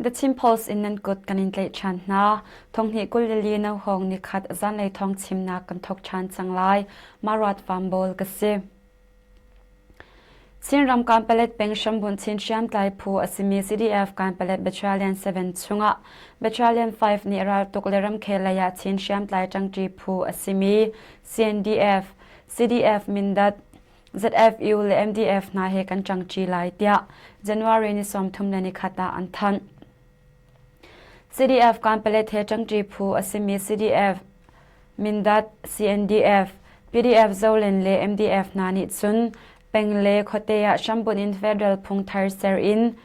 The Timples in and good can in late chant na, Tong he gulli no hong ni kat zan lay Thawngchim na kan tok chan sang lai, Marat Vambol kasi. Sin ram kampelet peng shambun sin shiam tlai pu asimi CDF kampelet Battalion 7 chunga, Battalion 5 ni ral tukleram khelaya sin shiam tlai changji pu asimi, CNDF, CDF mindat, ZFU le MDF na he kan changji lai tia, January ni som thumle ni khata anthan. CDF kampelet he changji pu asimi CDF, mindat, CNDF, PDF zolen le MDF na ni chun, Pengle Kotea Shambun in Federal Pung Thar Ser in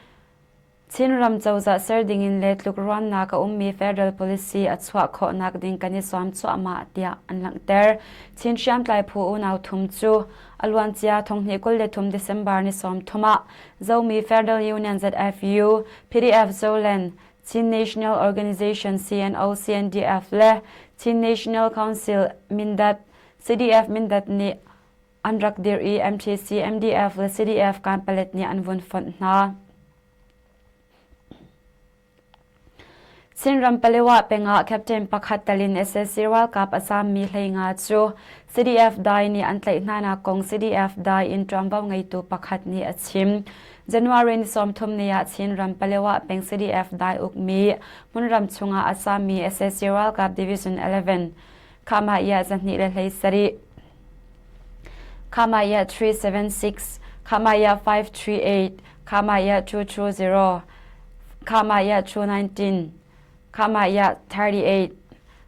Chin Ram Zauza Serding in Let Luk Ron Naka Federal Policy at Swak Ko Nak Ding Kaniswam Tsuama Tia and Lang Ter Chin Sham Lai Pu Unau Tum Chu Alwantia Tong Nikul Le Tum December Nisom Tuma Zomi Federal Union ZFU PDF Zolen Chin National Organization CNO CNDF Le Chin National Council Mindat CDF Mindat Ni Andrak Diri MTC MDF le CDF kampelet ni anvun font na. Sinram palewa penga Captain Pakhatalin SSC World Cup Assam mi hlei nga chu CDF dai ni antlai nana kong CDF dai in Trambau ngai tu pakhat ni achim. January ni som thum ni ya Sinram palewa peng CDF dai ukmi munram chunga Assam mi SSC World Cup Division 11 kama ya zani le hlei sari. Kamaya 376, Kamaya 538, Kamaya 220, Kamaya 219, Kamaya 38,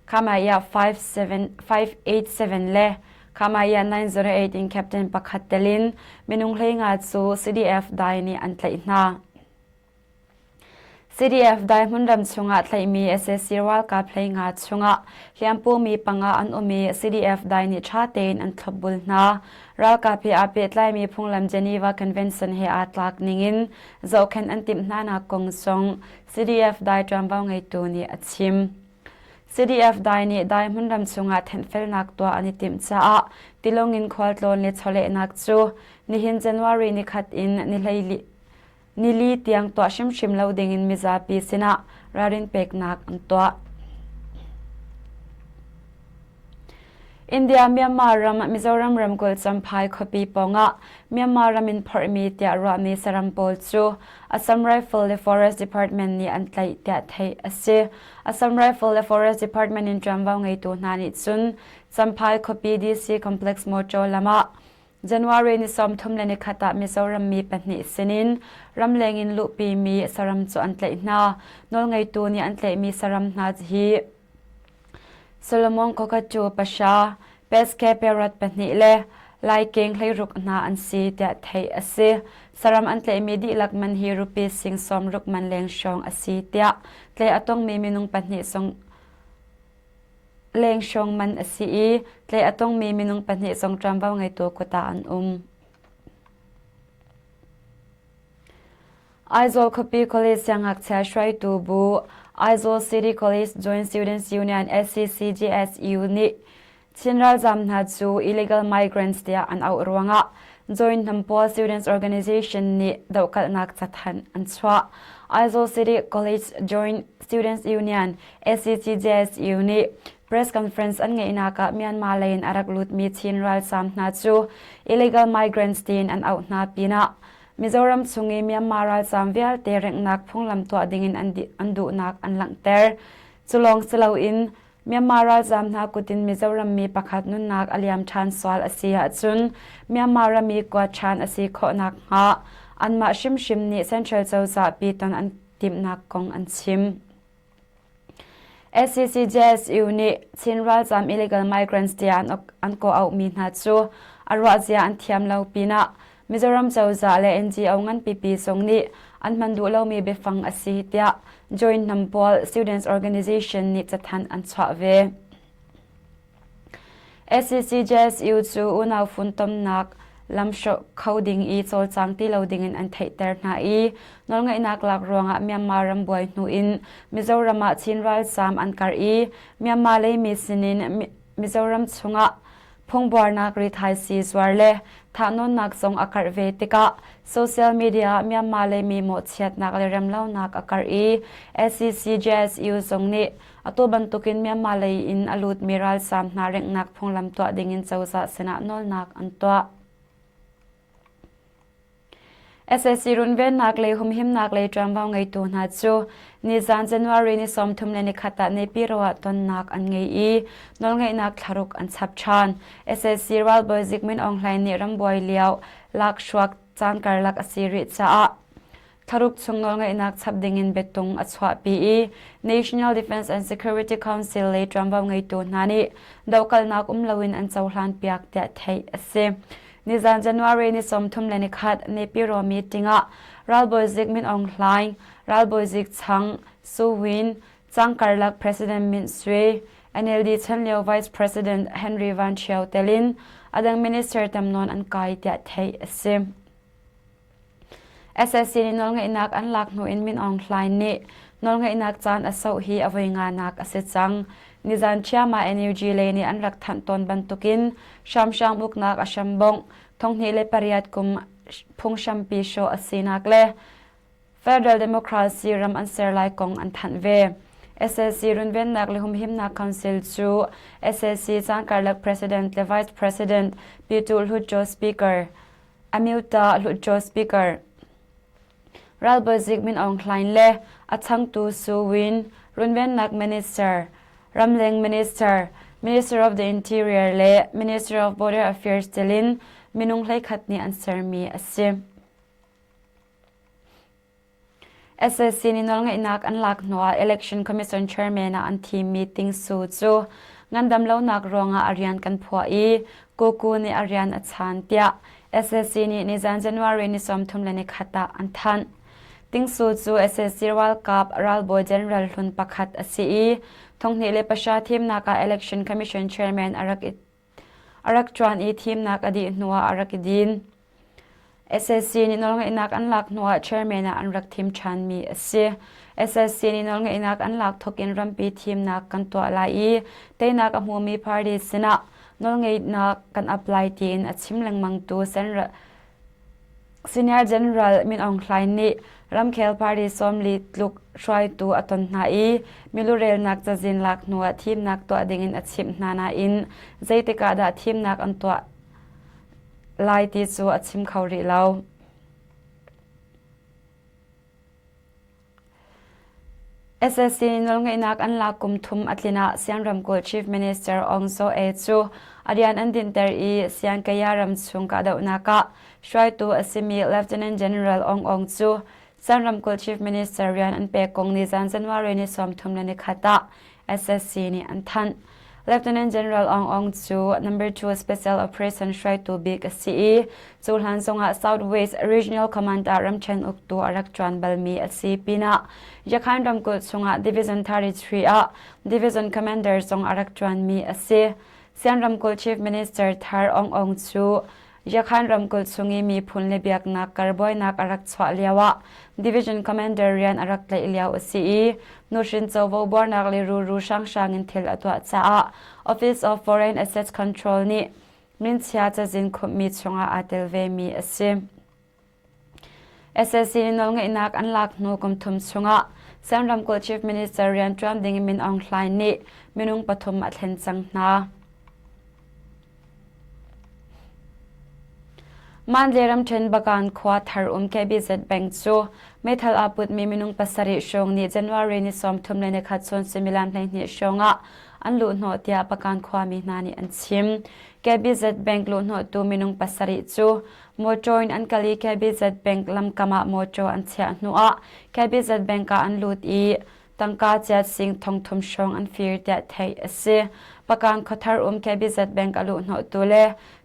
Kamaya 587 le, Kamaya 908 in Captain Pakhatalin, Minung hlei nga chu CDF dai ni antlai na. CDF dai munram chunga thlai mi SSC World Cup hlei nga chunga hliampu mi panga an umi CDF dai ni thatein an thlobul na World Cup hi ape tlai mi phunglam Geneva Convention he atlak ningin zoken antim nana kong song CDF dai Trambau ngai tu ni achim CDF dai ni dai munram chunga thenfel nak to ani tim cha a tilongin khwaltlon le chole nak chu ni hin January ni khat in ni hlei Nili tiang to shim loading in Mizapi sina rarin pek nak antoa. India Myanmar ram Mizoram ram gol champai khopi ponga Myanmar ram in pormi tia ro mi saram pol chu Assam Rifle le Forest Department ni antlai tia thei ase Assam Rifle le Forest Department in Trambau ngai tu nani chun champai khopi DC complex mocho lama January ni som thumle ni khata Mizoram mi pahni sinin ramleng in lupi mi saram chu antlai na nol ngai tu ni antlai mi saram na hi Solomon Kokatu Pasha Peske Perat pahni le lai keng hlei ruk na an si ta thei ase saram antlai mi di lakman hi rupi sing som ruk man leng shong asi tia tle atong mi minung pahni song leng shong man asi tle atong mi minung pahni song Trambau ngai tu kota an Aizawl Khopi College Siangak Cha Shrai Tu Bu Aizawl City College Joint Students Union SCCGSU ni Chinral Zamna chu illegal migrants dia an au ruanga Joint Nampol Students Organization ni daukal nak chathan an chwa Aizawl City College Joint Students Union SCCGSU ni press conference an ngai naka Myanmar lain arak lut mi Chinral Zamna chu illegal migrants din an au na pina Mizoram chungi Myanmar samvial te reng nak phunglam to dingin andu nak anlang ter chulong selo in Myanmar zamna kutin Mizoram mi pakhat nun nak aliam than swal asia chun Myanmar mi kwa than asi kho nak nga anma shim ni central chawza piton an tim nak kong an chim SCCJSU ni Chinral Zam illegal migrants dia an ko au mi na chu arwa zia an thiam lo pina Mizoram chawza le NGO ngan PP songni an mandu lo mi befang asi tia Joint Nampol Students Organization ni chathan an chwa ve SCCJSU chu unau funtom nak lamsho coding I chol changti loading in an theiter na I nol ngai nak lak ronga Myanmar ram boy nu in Mizoram Chinral Sam an kar I Myanmar le mi sinin Mizoram chunga Phongbar nak ri thai si zwarle ทานนนักทรงอากาศเวติกะโซเชียลมีเดียมีมาเลยมีหมดเชียดนักเลยรำเล่านักอากาศSCCGSU ทรงนี้ตัวบรรทุกินมีมาเลยอินอลูดมิรัลสามนาเร่งนักพงลำตัวดิ่งินเจ้าสะสนะนนนักอันตัวSSC รุ่นเวนนักเลยหุ่มหิมนักเลยจำว่าไงตัวนัดจูนิจันจันวารีนิสมทุมเลนิขัดในปีรัวตนนักอันไงอีนนไงนักทารุกอันชับชัน SSC รัลบอยซิกมินออนไลน์นิรำบอยเลียวลักชวกจานการลักอสิริจ้าทารุกชงนนไงนักชับดิ่งินเบตุงอัศวปี National Defense and Security Council เลยจำว่าไงตัวนันนี่ดาวกัลนักลวินอันเจ้าหลานเปียกเตะไทยเสนิจันจันวารีนิสมทุมเลนิขัดในปีรัวมีติงะรัลบอยซิกมินออนไลน์รัลบอยซิกชังสุวินจังการลัก President มินสวี NLD ชันเลียว Vice President Henry Van Chiao Telin อดัง Minister ตำนวนอันกายเตะไทยเสSSC นี่นนไงนักอันลักหนูอินมินออนไลน์นี่นนไงนักจานอสาวฮีอวัยงานักอสิจังนิจันเชียมา Energy เลยนี่อันรักทันตอนบรรทุกินชามอุกนักอชัมบงทงนี้เลยปริยัดกุมพงชัมปีโชอสีนักเลย Federal Democracy รำอันเซอร์ไลกงอันทันเว SSC รุ่นเวนนักเลยหุ่มหิมนัก Council จู SSC จานการลัก President และ Vice President ปีตูลหุดโจ Speaker อมิวตาหุดโจ Speakerรัลเบอร์ซิกมินออนไลน์เล่อัชังตูซูวินรุ่นเวนนัก Minister รำเลง Minister of the Interior เล่ Minister of Border Affairs เจลินมินุงไลขัดนี้อันเซอร์มีอสิ SSC นี่น้องไงนักอันลักนัว Election Commission Chairman อันทีม meeting สูจูงันดำเล่านักรองอารียนกันพัวอีกูนี่อารียนอัชันเตีย SSC นี่ในจันวารีนิสมทุมเลนิขัดอันทันติงสูจู SSC วัลกับรัลบอยเจนรัลหุนปักขัดอสีทงนี้เลประชาทีมนัก Election Commission Chairman อารักจวนอีทีมนักอดีตนัวอารักดิน SSC นี่น้องไงนักอันลักนัว Chairman อันรักทีมชันมีเสี SSC นี่น้องไงนักอันลักทกินรัมปีทีมนักกันตัวลายเตยนักหัวมี Party สินะน้องไงนักกัน apply ทีนชิมแรงมังตูเซนSenior General มินออนไลน์นี่รำเคล Party สมลิดลุกช่วยตัวอัตนนาอีมิลูเรลนักจะจินลักนัวทีมนักตัวดิ่งินอัดชิมนาอินใจติกาดาทีมนักอันตัวลายตีจูอัดชิมเขาริเลาSSC นลงไงนักอันลักกุมทุมอัตลินาเซียนรำกู Chief Minister องโซเอจูอดียนอันดินเตอร์อีเซียนกายารำชุงกาดาวนักะช่วยตัวอสิมี Lieutenant General องจูเซียนรำกู Chief Minister ยันอันเปกงนิจันจันวารีนิสมทุมเลนิขัด SSC นี่อันทัน Lieutenant Generalองจู Number 2 Special Operation ช่วยตัวบิ๊กซีจูหันส่งSouthwest Regional Command รำเชนอุกตัวรักจวนบัลมีซีปีนะยาขันรำกูส่งDivision 33 Division Commander ส่งรักจวนมีซีเซียนรำกู Chief Minister ทาร์องจูยาขันรำกูส่งมีพุนเลเบียกนักการบอยนักรักสวะเลียวะ Division Commander เรียนรักเลยเลียวซีนูชินเจ้าวบอร์นักเลยรูช่างอินเทลอัตัวจ้า Office of Foreign Assets Control นี่มินเชียจะจินคุมมีชงอาเตลเวมีซี SSC นี่น้องไงนักอันลักนูกุมทุมชงเซียนรำกู Chief Minister เรียนจวมดิ่งมินออนไลน์นี่มินุงปฐมอัตเลนจังนามันเรียมเชนบการขวาทารุมแกบิเซตแบงจูไม่ทัลอาปุดมีมินุงปัสสริชงนี่จันวารีนิสมทุมเลนขัดส่วนซิมิลันในนี่ชงอันลุนหัวเตียบการขวามีนานี่อันชิมแกบิเซตแบงลุนหัวตัวมินุงปัสสริจูโมโจอินอันกะลีแกบิเซตแบงลำกามะโมโจอันเชียนัวแกบิเซตแบงกาอันลุดอีตั้งกาเจ็ดสิงทองทุมชงอันฟิร์เตะไทยเสประการขทารุมแกบิเซตแบงกาลุนหัวตัวเล่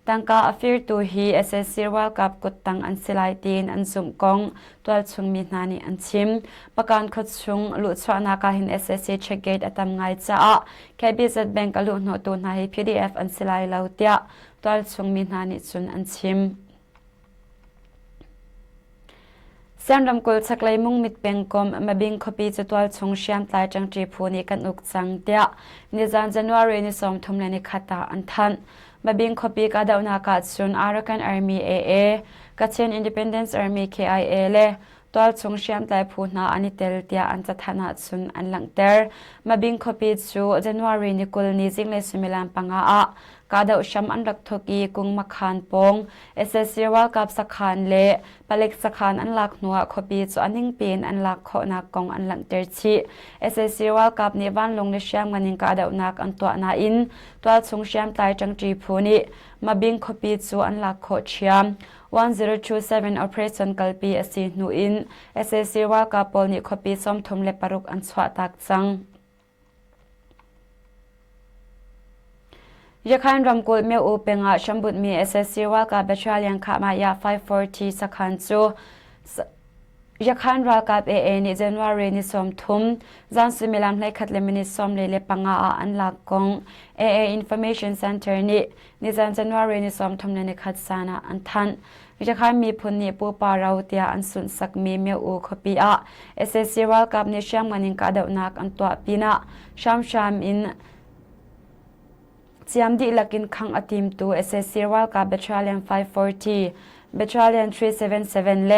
ตั้งกาฟิร์ตัวฮี SSC ว่ากับกดตั้งอันสิไลตีนอันสุ่มกงตัวชงมีนานีอันชิมประการขดชงลุชวนาคาหิน SSC เช็คเกตอัตมไงจ้าแกบิเซตแบงกาลุนหัวตัวนาฮี PDF อันสิไลเลาเตียตัวชงมีนานีจุนอันชิมเสียงรำกุลสักเลยมุ่งมิดเป็นกลมมาบิงคปีจะตัวชงเชียมตายจังจีพูนี้กันอุกจังเดียนิจันจันวารีนิสมทุมเลนิขัดตาอันทัน มาบิงคบีกาดาวนาคาซุน Arakan Army AA กัจเชน Independence Army KIA เลตัวชงเชียมไตพูนาอันนี้เตลเตียอันจะทันหัดซุนอันหลังเตอร์มาบิงคบีจู January นิคุลนิจิงเลสุมิลันปังอากาดาวชัมอันรักทกีกุงมักขานปง SSC ว่ากับสักขานเละปเล็กสักขานอันหลักนัวคบีจูอันนิ่งปีนอันหลักขอนากงอันหลังเตอร์ชี SSC ว่ากับนิวันลงในเชียมกันนิงกาดาวนักอันตัวนาอินตัวชงเชียมไตจังจีพูนิมาบิงคบีจูอันหลักขอเชียม1027 Operation Kalpi asi nuin SSC ว่ากับปอลนิคบีซ้อมทุมเลปรุกอันสวตักจังยาคันรำกุลเมียวอุเปงะชัมบุตมี SSC ว่ากับเบชาเลียงขามายา540สักขันจูยาคันรักกับ AA ใน January นิสมทุมจันสุมิลามเลขัดเลมินิสมเลปังอาอันลักกง AA Information Center นี่ในจัน January นิสมทุมเลขัดสานาอันทันยาคันมีพุนนิปูปาราอุตยาอันสุนสักมีเมียวอุคปีอา SSC ว่ากับในเชียงมันนิงกาดาวนักอันตัวปีนะชามอินเจียมดีลักินขังอติมตู SSC ว่ากับ Battalion 540 Battalion 377 เล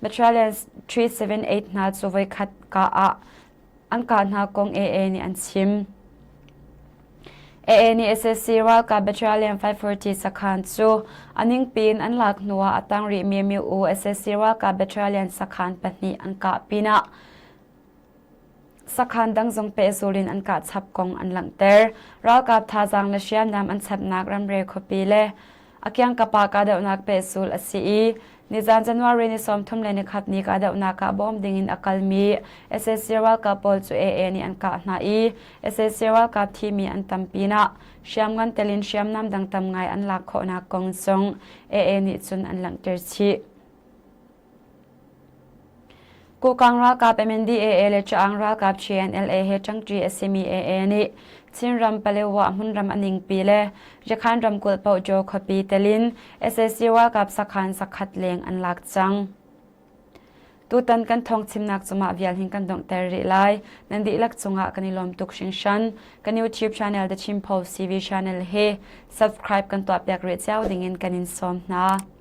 Battalion 378 นาจูไว้ขัดกาอันการหากง AA นี่อันชิม AA นี่ SSC ว่ากับ Battalion 540 สักขันจูอันนิ่งปีนอันหลักนัวอัตังรีเมียวอู SSC ว่ากับ Battalion สักขันปนีอันกาปีนะสักขันดังจงเปซูลินอันกาชับกงอันหลังเตอร์ราวกับทาจังและเชียมนำอันชับนักรำเรคปีเลอาเกียงกับปากาเดวนักเปซูลอสีนิจานจันวารีนิสมทุมเลนิขัดนี้กาเดวนักบอมดิงินอากาลมี SSC ว่ากับปอลจู AA นี่อันกาหนาอี SSC ว่ากับทีมีอันตัมปีนะเชียมกันเตลินเชียมนำดังตำไงอันหลักขอนักกงซง AA นี่จุนอันหลังเตอร์ชีกูกังรักกับ MNDAA เลจอังรักกับ CNLA เฮจัง GSMEAA นี่ชินรำเปเลวะมุนรำอันนิงปีเลจะขันรำกุลเปาโจคปีเตลิน SSC ว่ากับสักขันสักขัดเลงอันหลักจังตูตันกันทองชิมนักสมาวิลหิงกันดงเตอริไลนันดีลักจงะกันนิลมตุกชิงชันกัน YouTube Channel เดชิมพอล CV Channel เฮ Subscribe กันตัวเปียกเรียเจ้าดิ่งเงินกันอินซอมนะ